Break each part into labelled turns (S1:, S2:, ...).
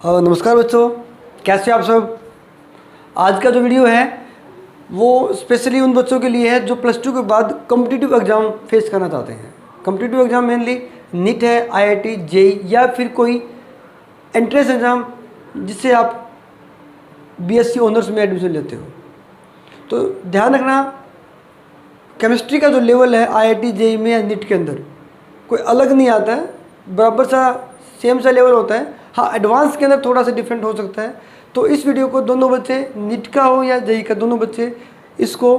S1: नमस्कार बच्चों, कैसे आप सब। आज का जो वीडियो है वो स्पेशली उन बच्चों के लिए है जो +2 के बाद कॉम्पिटिटिव एग्ज़ाम फेस करना चाहते हैं। कॉम्पिटिटिव एग्ज़ाम मेनली नीट है, आईआईटी, जेई या फिर कोई एंट्रेंस एग्ज़ाम जिससे आप बीएससी ऑनर्स में एडमिशन लेते हो। तो ध्यान रखना, केमिस्ट्री का जो लेवल है आईआईटी, जेई में या नीट के अंदर कोई अलग नहीं आता है, बराबर सा सेम सा लेवल होता है। हाँ, एडवांस के अंदर थोड़ा सा डिफरेंट हो सकता है। तो इस वीडियो को दोनों बच्चे, नीट का हो या जेई का, दोनों बच्चे इसको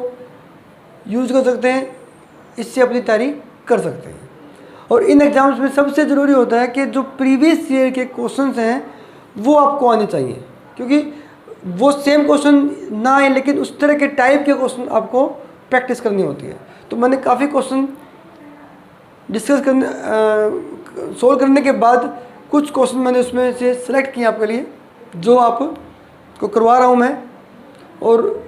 S1: यूज़ कर सकते हैं, इससे अपनी तैयारी कर सकते हैं। और इन एग्ज़ाम्स में सबसे ज़रूरी होता है कि जो प्रीवियस ईयर के क्वेश्चंस हैं वो आपको आने चाहिए, क्योंकि वो सेम क्वेश्चन ना आए लेकिन उस तरह के टाइप के क्वेश्चन आपको प्रैक्टिस करनी होती है। तो मैंने काफ़ी क्वेश्चन डिस्कस करने सोल्व करने के बाद कुछ क्वेश्चन मैंने उसमें से सिलेक्ट किए आपके लिए, जो आपको करवा रहा हूँ मैं। और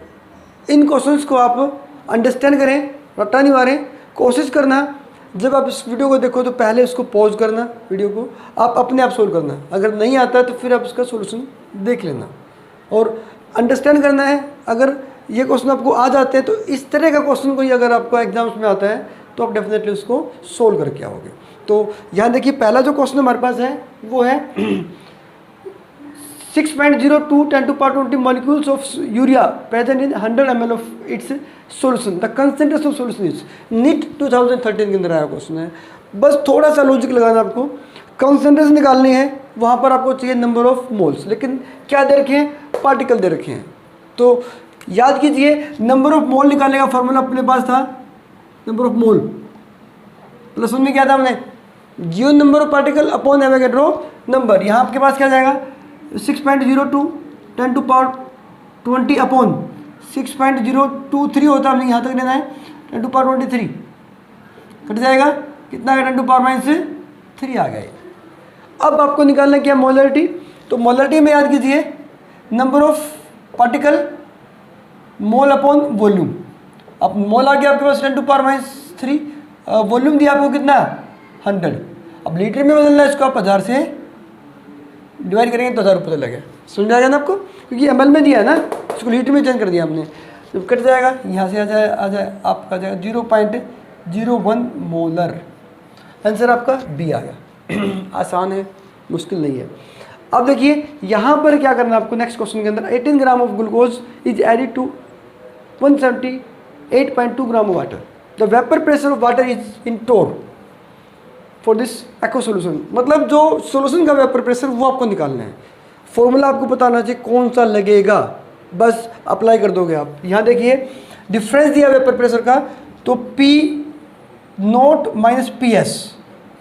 S1: इन क्वेश्चंस को आप अंडरस्टैंड करें, रट्टा नहीं मारें। कोशिश करना जब आप इस वीडियो को देखो तो पहले उसको पॉज करना, वीडियो को आप अपने आप सोल्व करना। अगर नहीं आता है तो फिर आप उसका सोल्यूशन देख लेना और अंडरस्टैंड करना है। अगर ये क्वेश्चन आपको आ जाते हैं तो इस तरह का क्वेश्चन कोई अगर आपको एग्जाम्स में आता है तो आप डेफिनेटली उसको सोल्व करके आओगे। तो यहाँ देखिए, पहला जो क्वेश्चन हमारे पास है वो है 6.02 10⁻20 molecules of urea present in 100 ml of its solution. The concentration of solution is NEET 2013 के अंदर आया क्वेश्चन है। बस थोड़ा सा लॉजिक लगाना, आपको कंसंट्रेशन निकालनी है, वहाँ पर आपको चाहिए नंबर ऑफ मोल्स, लेकिन क्या दे रखे हैं, पार्टिकल दे रखे हैं। तो याद कीजिए, नंबर ऑफ मोल निकालने का फॉर्मूला अपने पास था, नंबर ऑफ मोल +1 में क्या था हमने, given number of particle upon Avogadro number. यहाँ आपके पास क्या जाएगा, 6.02 10⁻20 अपॉन 6.023 होता है, हमने यहाँ तक लेना है 10⁻23 कट जाएगा, कितना है 10⁻³ आ गया। अब आपको निकालना क्या, मोलरिटी। तो मोलरिटी में याद कीजिए number of particle mole upon volume. अब मोल आ गया आपके पास 10⁻3, वॉल्यूम दिया आपको कितना 100। अब लीटर में बदलना है इसको, आप 1000 से डिवाइड करेंगे तो 1000 पता लगेगा। समझ आ गया ना आपको, क्योंकि ml में दिया है ना, इसको लीटर में चेंज कर दिया हमने। जब कट जाएगा यहाँ से आ जाए आपका जाएगा 0.01 मोलर। आंसर आपका बी आ गया। आसान है, मुश्किल नहीं है। अब देखिए यहाँ पर क्या करना है आपको, नेक्स्ट क्वेश्चन के अंदर 18 gram of glucose is added to 178.2 gram of water. The vapour pressure of water is in torr for this aqua solution. मतलब जो सोल्यूशन का वेपर प्रेशर वो आपको निकालना है। फॉर्मूला आपको बताना चाहिए कौन सा लगेगा, बस अप्लाई कर दोगे आप। यहाँ देखिए डिफरेंस दिया वेपर प्रेशर का, तो P0 minus PS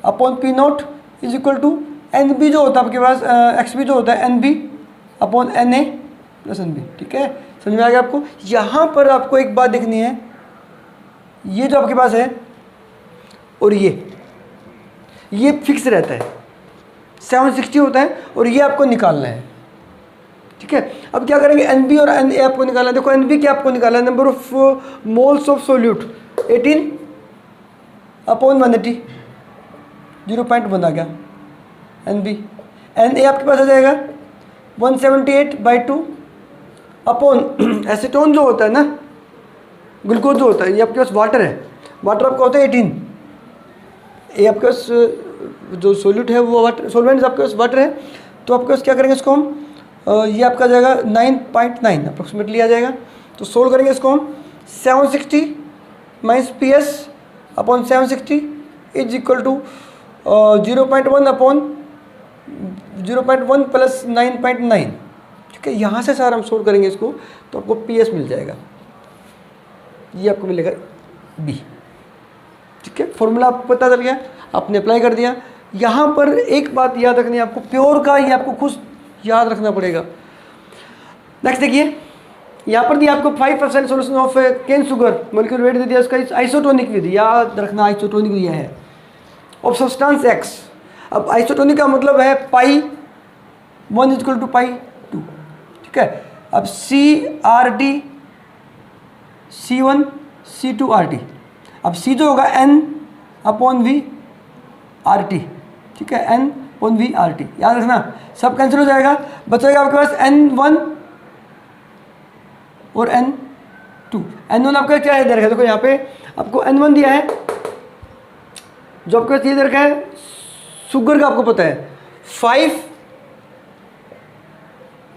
S1: upon P0 is equal to NB जो होता है आपके पास, XB जो होता है NB upon NA plus NB। ठीक है, समझ में आ गया आपको। यहाँ पर आपको एक बात देखनी है, ये जो आपके पास है और ये फिक्स रहता है, 760 होता है, और ये आपको निकालना है। ठीक है, अब क्या करेंगे, NB और NA आपको निकालना है। देखो NB क्या आपको निकालना है, number of moles of solute 18 upon 180, 0.1 आ गया NB। NA आपके पास आ जाएगा 178/2 अपॉन एसीटोन जो होता है ना, ग्लूकोज जो होता है, ये आपके पास वाटर है, वाटर आपका होता है 18। ये आपके पास जो सोल्यूट है वो वाटर, सोलवेंट आपके पास वाटर है। तो आपके पास क्या करेंगे इसको हम, ये आपका जाएगा 9.9 अप्रोक्सीमेटली आ जाएगा। तो सोल्व करेंगे इसको हम, 760 minus PS upon 760 is equal to 0.1 upon 0.1 plus 9.9। ठीक है, यहाँ से सारा हम सोल्व करेंगे इसको तो आपको PS मिल जाएगा, ये आपको मिलेगा B। ठीक है, फॉर्मूला आपको पता चल गया, आपने अप्लाई कर दिया। यहाँ पर एक बात याद रखनी है आपको, प्योर का ये आपको खुद याद रखना पड़ेगा। नेक्स्ट देखिए, यहाँ पर दिया आपको 5% solution of cane sugar, molecular weight दे दिया, उसका आइसोटोनिक विधि याद रखना, आइसोटोनिक दिया है ऑफ सब्सटेंस X। अब आइसोटोनिक का मतलब है π1 इज इक्वल टू π2। ठीक है, अब CRT C1 C2 RT। अब C जो होगा N अपॉन V RT। ठीक है, N upon V R T. याद रखना, सब कैंसिल हो जाएगा, बचेगा आपके पास N1 और N2। N1 आपका क्या है दे रखा है, देखो यहाँ पे आपको N1 दिया है, जो आपके पास ये दे रखा है शुगर का, आपको पता है 5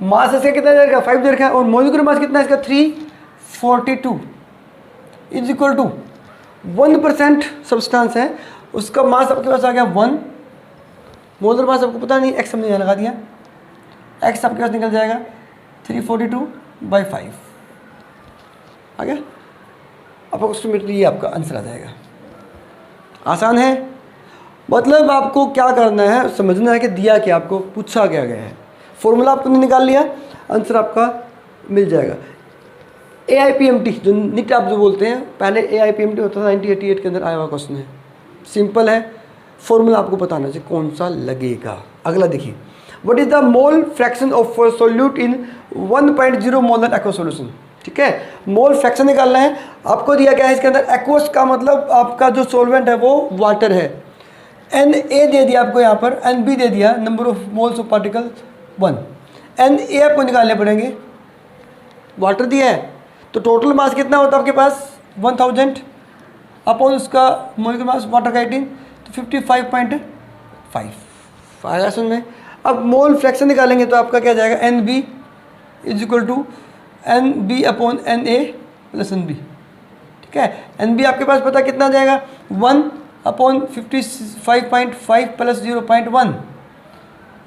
S1: मास इसका कितना दे रखा है, 5 दे रखा है, और मॉलिक्यूलर मास कितना है इसका 342 इज इक्वल टू 1% सब्सटेंस है, उसका मास आपके पास आ गया 1, मोलर मास आपको पता नहीं, एक्स हमने यहाँ लगा दिया, एक्स आपके पास निकल जाएगा 342/5 आ गया। अप्रोक्सीमेटली ये आपका आंसर आ जाएगा। आसान है, मतलब आपको क्या करना है, समझना है कि दिया क्या, आपको पूछा क्या गया है, फॉर्मूला आपने निकाल लिया, आंसर आपका मिल जाएगा। AIPMT जो निट आप जो बोलते हैं, पहले AIPMT होता था, 1988 के अंदर आया हुआ क्वेश्चन है, सिंपल है, फॉर्मूला आपको बताना चाहिए कौन सा लगेगा। अगला देखिए, what is the mole fraction of solute in 1.0 molar aqua solution. ठीक है, मोल फ्रैक्शन निकालना है, आपको दिया क्या है इसके अंदर, एक्वस का मतलब आपका जो सॉल्वेंट है वो वाटर है, Na दे दिया आपको यहाँ पर, Nb दे दिया, number of moles of particle 1, Na आपको निकालने पड़ेंगे, वाटर दिया है, तो टोटल मास कितना होता है आपके पास 1000 अपॉन उसका मोलिकुलर मास वाटर का 18, तो 55.5 आएगा सुन में। अब मोल फ्रैक्शन निकालेंगे तो आपका क्या जाएगा, Nb is equal to Nb upon Na plus Nb। ठीक है, Nb आपके पास पता कितना जाएगा, 1 अपॉन 55.5 प्लस 0.1,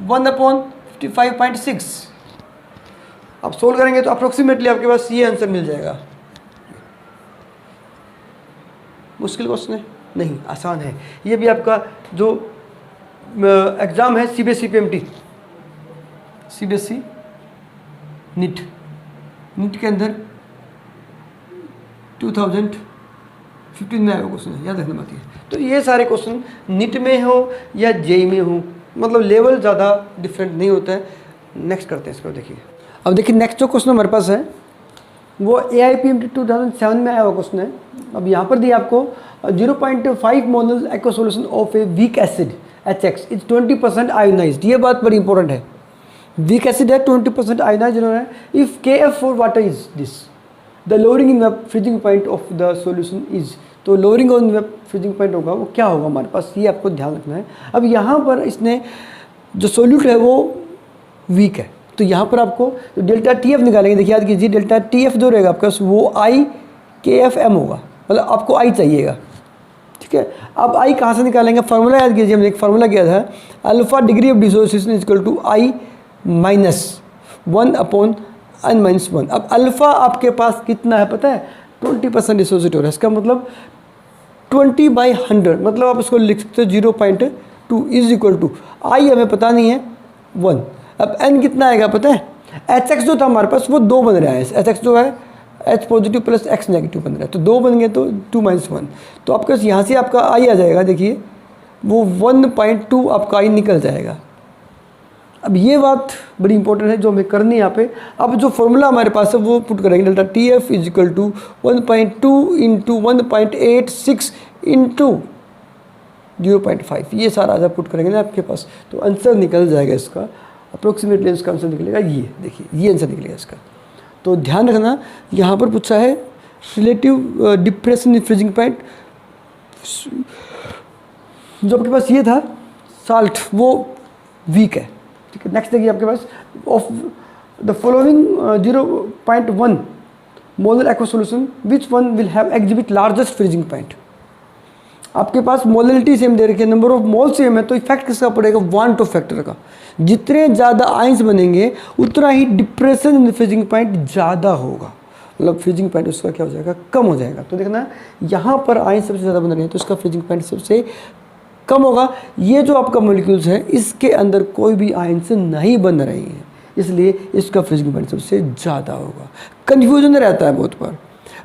S1: 1 अपॉन 55.6। आप सोल्व करेंगे तो अप्रोक्सीमेटली आपके पास ये आंसर मिल जाएगा। मुश्किल क्वेश्चन है नहीं, आसान है। ये भी आपका जो एग्ज़ाम है CBSE PMT, CBSE नीट के अंदर 2015 में आया क्वेश्चन है, याद रखना बात है। तो ये सारे क्वेश्चन नीट में हो या JEE में हो, मतलब लेवल ज़्यादा डिफरेंट नहीं होता है। नेक्स्ट करते हैं इसको, देखिए अब देखिए नेक्स्ट जो क्वेश्चन हमारे पास है वो AIPMT 2007 में आया हुआ क्वेश्चन है। अब यहाँ पर दिया आपको 0.5 molar aqua solution of a weak acid HX is 20% ionised. ये बात बड़ी इंपॉर्टेंट है, वीक एसिड है 20% आयोनाइज्ड है। If KF for water is this, the lowering in freezing point of the solution is, तो लोअरिंग ऑन फ्रीजिंग पॉइंट होगा वो क्या होगा हमारे पास, ये आपको ध्यान रखना है। अब यहाँ पर इसने जो सोल्यूट है वो वीक है, तो यहाँ पर आपको तो डेल्टा TF निकालेंगे। देखिए याद कीजिए, डेल्टा TF जो रहेगा आपका वो IKFM होगा, मतलब आपको I चाहिएगा। ठीक है, अब I कहाँ से निकालेंगे, फार्मूला याद कीजिए, हमने एक फार्मूला किया था, alpha degree of dissociation is equal to I minus 1 upon N-1। अब अल्फ़ा आपके पास कितना है पता है, 20% डिसोसिएट हो रहा है, इसका मतलब 20/100, मतलब आप इसको लिख सकते हो 0.2 इज इक्वल टू I हमें पता नहीं है 1। अब N कितना आएगा पता है, HX जो था हमारे पास वो 2 बन रहा है, HX जो है H positive plus X negative बन रहा है, तो 2 बन गए तो 2 - 1, तो आपके पास यहाँ से आपका I आ जाएगा, देखिए वो 1.2 आपका I निकल जाएगा। अब ये बात बड़ी इंपॉर्टेंट है जो हमें करनी है यहाँ पे। अब जो फॉर्मूला हमारे पास है वो पुट करेंगे, delta TF is equal to 1.2 into 1.86 into 0.5, ये सारा आधा पुट करेंगे ना आपके पास, तो आंसर निकल जाएगा इसका। अप्रोक्सीमेटली इसका आंसर निकलेगा ये, देखिए ये आंसर निकलेगा इसका। तो ध्यान रखना, यहाँ पर पूछा है relative depression in freezing point, जो आपके पास ये था साल्ट वो वीक है। ठीक है, नेक्स्ट देखिए आपके पास, of the following 0.1 molar aqua solution which one will have exhibit largest freezing point. आपके पास मोलरिटी सेम दे रखी है, नंबर ऑफ मोल सेम है, तो इफेक्ट किसका पड़ेगा, वन टू फैक्टर का। जितने ज़्यादा आयंस बनेंगे उतना ही डिप्रेशन इन फ्रीजिंग पॉइंट ज़्यादा होगा, मतलब फ्रीजिंग पॉइंट उसका क्या हो जाएगा, कम हो जाएगा। तो देखना यहाँ पर आयंस सबसे ज़्यादा बन रहे हैं तो इसका फ्रीजिंग पॉइंट सबसे कम होगा। ये जो आपका मॉलिक्यूल्स है इसके अंदर कोई भी आयंस नहीं बन रही हैं, इसलिए इसका फ्रीजिंग पॉइंट सबसे ज़्यादा होगा। कन्फ्यूजन रहता है बहुत बार,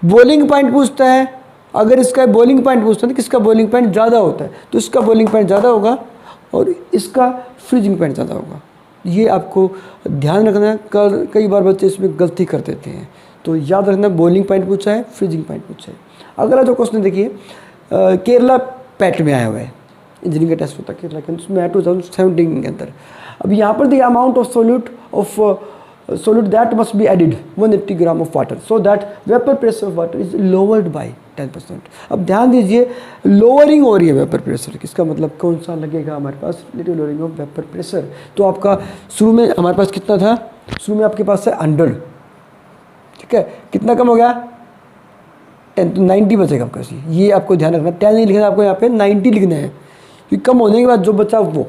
S1: बॉइलिंग पॉइंट पूछता है, अगर इसका बॉइलिंग पॉइंट पूछता है तो किसका बॉइलिंग पॉइंट ज़्यादा होता है, तो इसका बॉइलिंग पॉइंट ज़्यादा होगा और इसका फ्रीजिंग पॉइंट ज़्यादा होगा। ये आपको ध्यान रखना है, कई बार बच्चे इसमें गलती कर देते हैं, तो याद रखना बॉइलिंग पॉइंट पूछा है, फ्रीजिंग पॉइंट पूछा है। अगला जो क्वेश्चन देखिए, केरला पैट में आया हुआ है, इंजीनियरिंग का टेस्ट होता है लेकिन उसमें है 2017 के अंदर। अब यहाँ पर दिया amount of solute that must be added 180 gram of water so that vapour pressure of water is lowered by 10%। अब ध्यान दीजिए लोअरिंग हो रही है वेपर प्रेशर, इसका मतलब कौन सा लगेगा हमारे पास, little lowering of vapour pressure. तो आपका शुरू में हमारे पास कितना था, शुरू में आपके पास है 100, ठीक है, कितना कम हो गया 10, तो 90 बचेगा आपका। ये आपको ध्यान रखना, 10 नहीं लिखना आपको, यहाँ पे 90 लिखना है, क्योंकि कम होने के बाद जो बचा वो,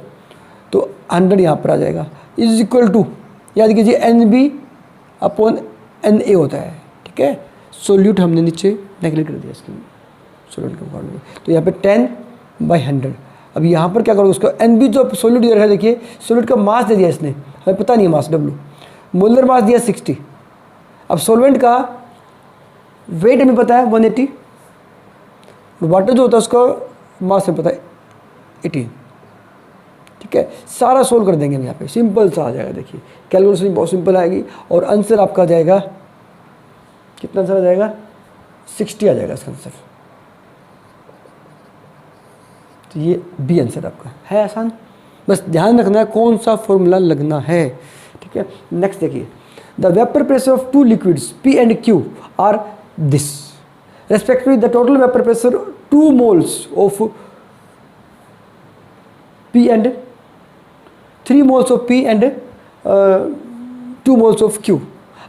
S1: तो 100 यहाँ पर आ जाएगा इज इक्वल टू, याद कीजिए NB अपॉन NA होता है, ठीक है। सोल्यूट हमने नीचे नेगलेक्ट कर दिया इसके सोल्यूट के अकॉर्डिंग, तो यहाँ पे 10/100। अब यहाँ पर क्या करोगे, उसका NB जो सोल्यूट दे रहा है, देखिए सोल्यूट का मास दे दिया इसने, हमें पता नहीं है मास W, मोलर मास दिया 60। अब सॉल्वेंट का वेट हमें पता है 180, वाटर जो होता है उसका मास हमें पता है 18, ठीक है। सारा सोल्व कर देंगे हम यहाँ पे, सिंपल सा आ जाएगा। देखिए कैलकुलेशन बहुत सिंपल आएगी और आंसर आपका आ जाएगा, कितना आंसर आ जाएगा 60 आ जाएगा इसका आंसर। तो ये बी आंसर आपका है, आसान, बस ध्यान रखना है कौन सा फॉर्मूला लगना है, ठीक है। नेक्स्ट देखिए, the vapour pressure of 2 liquids P and Q are this respectively the total vapour pressure 2 moles of P and 3 moles of P and 2 moles of Q।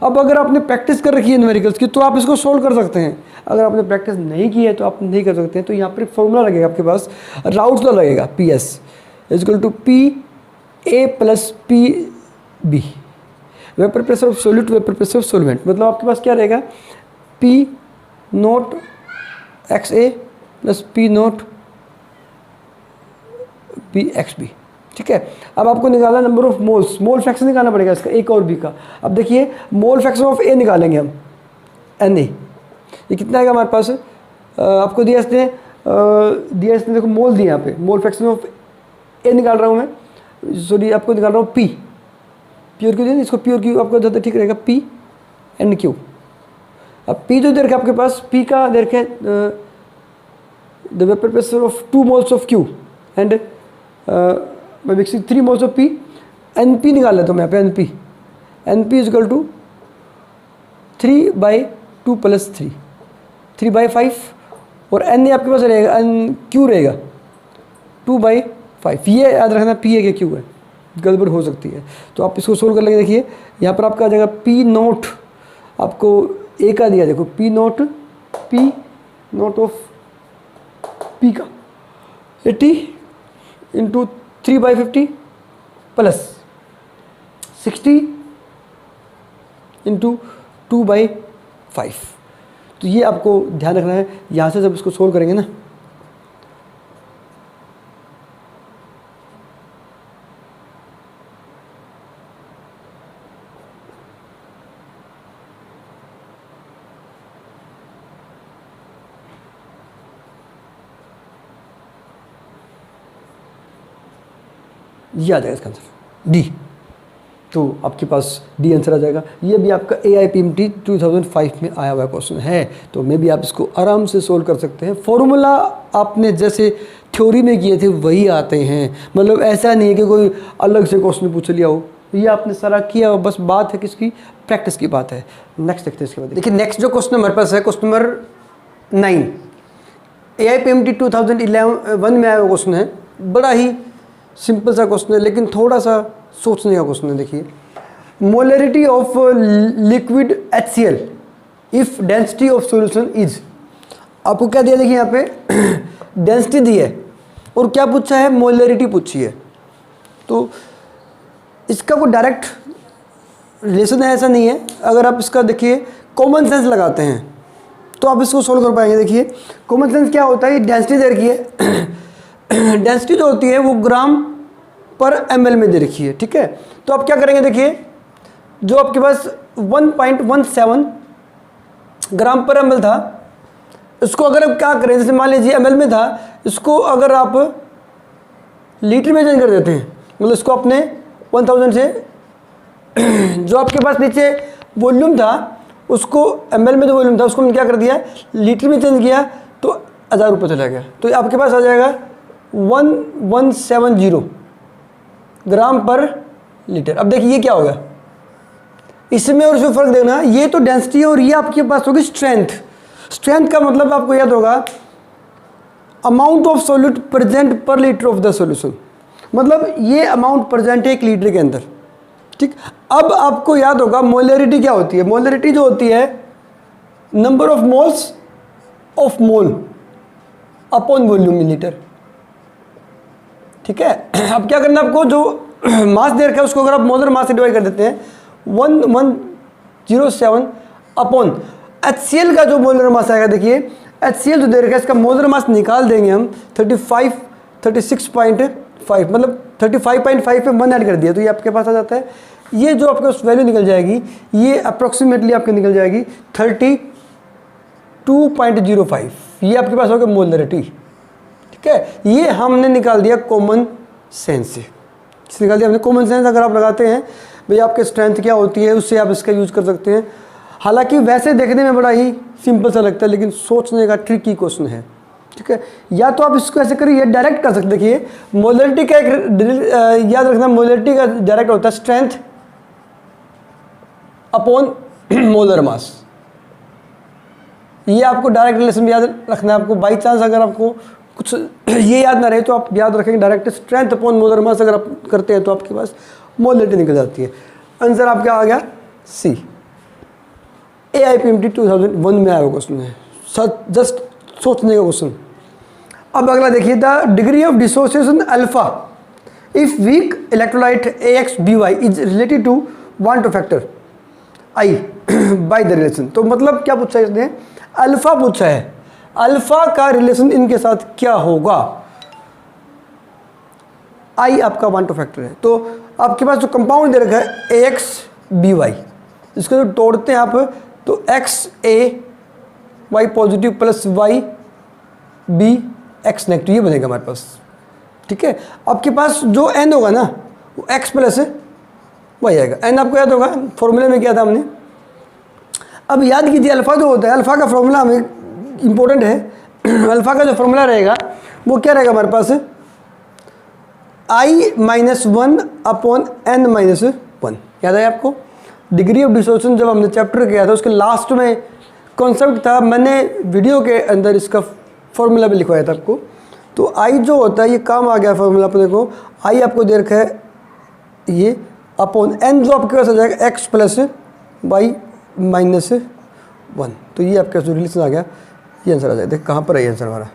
S1: अब अगर आपने प्रैक्टिस कर रखी है न्यूमेरिकल्स की तो आप इसको सोल्व कर सकते हैं, अगर आपने प्रैक्टिस नहीं की है तो आप नहीं कर सकते हैं। तो यहाँ पर एक फॉर्मूला लगेगा आपके पास, राउट्स लॉ लगेगा, PS is equal to PA plus PB, vapour pressure of solute, vapour pressure of solvent. मतलब आपके पास क्या रहेगा, P naught XA plus P naught PXB, ठीक है। अब आपको निकालना number of moles, mole fraction निकालना पड़ेगा इसका A का और B का। अब देखिए मोल फ्रैक्शन ऑफ A निकालेंगे हम, Na, ये कितना आएगा हमारे पास, आपको दिया इसने देखो मोल दिया यहाँ पे, मोल फ्रैक्शन ऑफ A निकाल रहा हूँ मैं, सॉरी आपको निकाल रहा हूँ P, P और Q दिया, इसको P और Q आपको ज़्यादा ठीक रहेगा, P and Q। अब P जो दे रखा आपके पास, P का दे रखे the vapour pressure of 2 moles of Q and mixing 3 moles of P, NP निकाल लेता हूँ मैं यहाँ पे, NP is equal to 3/2 plus 3/5 और Na आपके पास रहेगा, Q रहेगा 2/5। ये याद रखना P है कि Q है, गड़बड़ हो सकती है, तो आप इसको सोल्व कर लेंगे। देखिए यहाँ पर आपका आ जाएगा P नोट, आपको A का दिया, देखो P नोट ऑफ P का 80 इंटू 3/50 प्लस 60 इंटू 2/5। तो ये आपको ध्यान रखना है, यहाँ से जब इसको सोल्व करेंगे ना, ये आ जाएगा इसका आंसर डी, तो आपके पास डी आंसर आ जाएगा। ये भी आपका AIPMT 2005 में आया हुआ क्वेश्चन है, तो मे भी आप इसको आराम से सोल्व कर सकते हैं। फॉर्मूला आपने जैसे थ्योरी में किए थे वही आते हैं, मतलब ऐसा नहीं है कि कोई अलग से क्वेश्चन पूछ लिया हो, ये आपने सारा किया हो, बस बात है किसकी, प्रैक्टिस की बात है। नेक्स्ट देखते हैं इसके बाद। देखिए नेक्स्ट जो क्वेश्चन हमारे पास है, क्वेश्चन नंबर 9, AIPMT 2011 में आया हुआ क्वेश्चन है, बड़ा ही सिंपल सा क्वेश्चन है लेकिन थोड़ा सा सोचने का क्वेश्चन है। देखिए molarity of liquid HCl if density of solution is, आपको क्या दिया, देखिए यहाँ पे डेंसिटी दी है और क्या पूछा है, मोलरिटी पूछी है। तो इसका कोई डायरेक्ट रिलेशन है ऐसा नहीं है, अगर आप इसका देखिए कॉमन सेंस लगाते हैं तो आप इसको सोल्व कर पाएंगे। देखिए कॉमन सेंस क्या होता है, डेंसिटी दे रखी है, डेंसिटी जो होती है वो ग्राम पर ml में दे रखी है, ठीक है। तो आप क्या करेंगे, देखिए जो आपके पास 1.17 ग्राम पर ml था, इसको अगर आप क्या करें, जैसे मान लीजिए ml में था, इसको अगर आप लीटर में चेंज कर देते हैं, मतलब इसको अपने 1000 से जो आपके पास नीचे वॉल्यूम था उसको ml में जो वॉल्यूम था उसको हमने क्या कर दिया, लीटर में चेंज किया तो 1000 रुपये चला गया। तो आपके पास आ जाएगा 1170 ग्राम पर लीटर। अब देखिए ये क्या होगा, इसमें और इसमें फ़र्क देखना, ये तो डेंसिटी है और ये आपके पास होगी स्ट्रेंथ। स्ट्रेंथ का मतलब आपको याद होगा अमाउंट ऑफ सॉल्यूट प्रेजेंट पर लीटर ऑफ द सॉल्यूशन, मतलब ये अमाउंट प्रेजेंट है 1 लीटर के अंदर। ठीक, अब आपको याद होगा मोलरिटी क्या होती है। मोलरिटी जो होती है number of moles of mole upon volume in litre. ठीक है, अब क्या करना है आपको, जो मास दे रखा है उसको अगर आप मोलर मास से डिवाइड कर देते हैं 1107 अपॉन HCl का जो मोलर मास आएगा, देखिए HCl जो दे रखा है इसका मोलर मास निकाल देंगे हम 36.5, मतलब 35.5 पे 1 ऐड कर दिया तो ये आपके पास आ जाता है। ये जो आपके पास वैल्यू निकल जाएगी ये अप्रोक्सीमेटली आपके निकल जाएगी 32.05, ये आपके पास होगा मोलरिटी। ठीक है, ये हमने निकाल दिया कॉमन सेंस से, निकाल दिया हमने कॉमन सेंस। अगर आप लगाते हैं भाई आपके स्ट्रेंथ क्या होती है उससे आप इसका यूज़ कर सकते हैं। हालांकि वैसे देखने में बड़ा ही सिंपल सा लगता है लेकिन सोचने का ट्रिकी क्वेश्चन है। ठीक है, या तो आप इसको ऐसे करिए, डायरेक्ट कर सकते। देखिए मोलरिटी का एक याद रखना, मोलरिटी का डायरेक्ट होता है स्ट्रेंथ अपॉन मोलर मास। ये आपको डायरेक्ट रिलेशन याद रखना है। आपको बाई चांस अगर आपको कुछ ये याद ना रहे तो आप याद रखेंगे direct strength upon molar mass अगर आप करते हैं तो आपके पास मोलरिटी निकल जाती है। आंसर आपका आ गया सी। AIPMT 2001 में आया क्वेश्चन है, जस्ट सोचने का क्वेश्चन। अब अगला देखिए, the degree of dissociation alpha if weak electrolyte AXBY is related to van't factor I by the relation. तो मतलब क्या पूछा है इसने, अल्फा पूछा है, अल्फा का रिलेशन इनके साथ क्या होगा। I आपका वांट फैक्टर है, तो आपके पास जो कंपाउंड दे रखा है AXBY, इसको जो तोड़ते हैं आप तो XAY positive plus YB X negative ये बनेगा हमारे पास। ठीक है, आपके पास जो N होगा ना वो X प्लस Y आएगा। N आपको याद होगा फॉर्मूले में क्या था हमने, अब याद कीजिए अल्फा जो होता है, अल्फा का फॉर्मूला हमें इंपॉर्टेंट है। अल्फा का जो फॉर्मूला रहेगा वो क्या रहेगा हमारे पास, I-1 अपॉन N-1। याद है आपको डिग्री ऑफ डिसोसिएशन जब हमने चैप्टर किया था उसके लास्ट में कॉन्सेप्ट था, मैंने वीडियो के अंदर इसका फॉर्मूला भी लिखवाया था आपको। तो I जो होता है ये काम आ गया फॉर्मूला अपने को, I आपको दे रखा है ये अपॉन N जो आपके पास आ जाएगा X प्लस Y-1। तो ये आपका जो रिलेशन आ गया ये आंसर आ जाएगा। देख कहाँ पर है ये आंसर हमारा,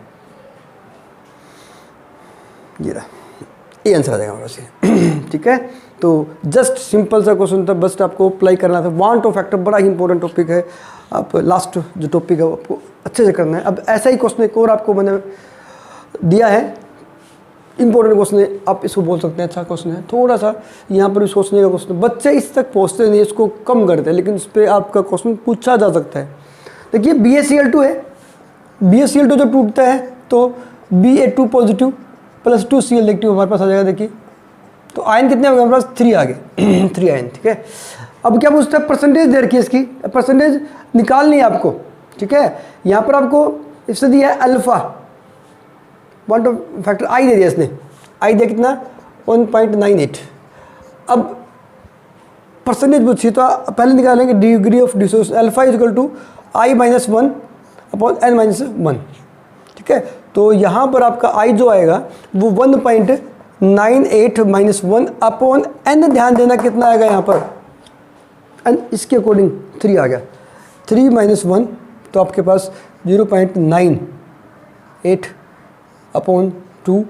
S1: ये रहा, ये आंसर आ जाएगा हमारा से। ठीक है, तो जस्ट सिंपल सा क्वेश्चन था, बस आपको अप्लाई करना था। वांट ऑफ फैक्टर बड़ा ही इंपॉर्टेंट टॉपिक है, आप लास्ट जो टॉपिक है वो आपको अच्छे से करना है। अब ऐसा ही क्वेश्चन एक और आपको मैंने दिया है, इंपॉर्टेंट क्वेश्चन है, आप इसको बोल सकते हैं अच्छा क्वेश्चन है। थोड़ा सा यहाँ पर भी सोचने का क्वेश्चन, बच्चे इस तक पहुँचते नहीं, इसको कम करते हैं, लेकिन इस पर आपका क्वेश्चन पूछा जा सकता है। देखिए BaCl2 है, BaCl2 जब टूटता है तो Ba2 positive plus 2Cl negative हमारे पास आ जाएगा। देखिए तो आयन कितने हो गए हमारे पास, 3 आ गए 3 आयन। ठीक है, अब क्या पूछता है, परसेंटेज दे रखी है इसकी, परसेंटेज निकालनी है आपको। ठीक है, यहाँ पर आपको इससे दिया है alpha, want of factor I दे दिया इसने, I दे कितना 1.98। अब परसेंटेज पूछिए तो पहले निकालेंगे degree of dissociation, alpha is equal to I-1 upon N-1। ठीक है, तो यहाँ पर आपका I जो आएगा वो 1.98 - 1 अपॉन N, ध्यान देना कितना आएगा यहाँ पर N, इसके अकॉर्डिंग 3 आ गया, 3 - 1 तो आपके पास 0.98 अपॉन 2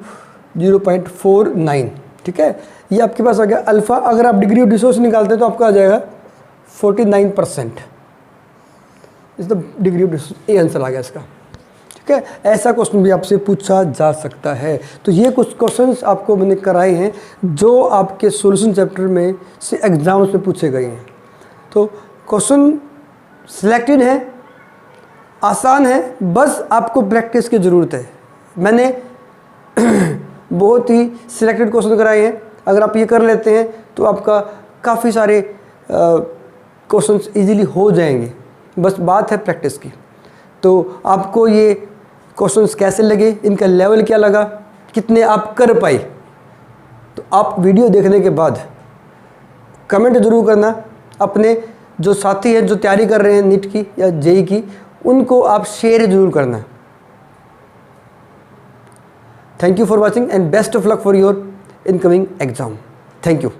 S1: 0.49। ठीक है, ये आपके पास आ गया अल्फ़ा। अगर आप डिग्री ऑफ डिसोसिएशन निकालते हैं तो आपका आ जाएगा 49% इस द डिग्री ऑफ डिसोसिएशन। ये आंसर आ गया इसका। ठीक है, ऐसा क्वेश्चन भी आपसे पूछा जा सकता है। तो ये कुछ क्वेश्चंस आपको मैंने कराए हैं जो आपके सॉल्यूशन चैप्टर में से एग्जाम्स में पूछे गए हैं। तो क्वेश्चन सिलेक्टेड है, आसान है, बस आपको प्रैक्टिस की ज़रूरत है। मैंने बहुत ही सिलेक्टेड क्वेश्चन कराए हैं, अगर आप ये कर लेते हैं तो आपका काफ़ी सारे क्वेश्चंस इजीली हो जाएंगे, बस बात है प्रैक्टिस की। तो आपको ये क्वेश्चंस कैसे लगे, इनका लेवल क्या लगा, कितने आप कर पाए। तो आप वीडियो देखने के बाद कमेंट ज़रूर करना। अपने जो साथी हैं जो तैयारी कर रहे हैं नीट की या जेई की, उनको आप शेयर ज़रूर करना। Thank you for watching and best of luck for your incoming exam. Thank you.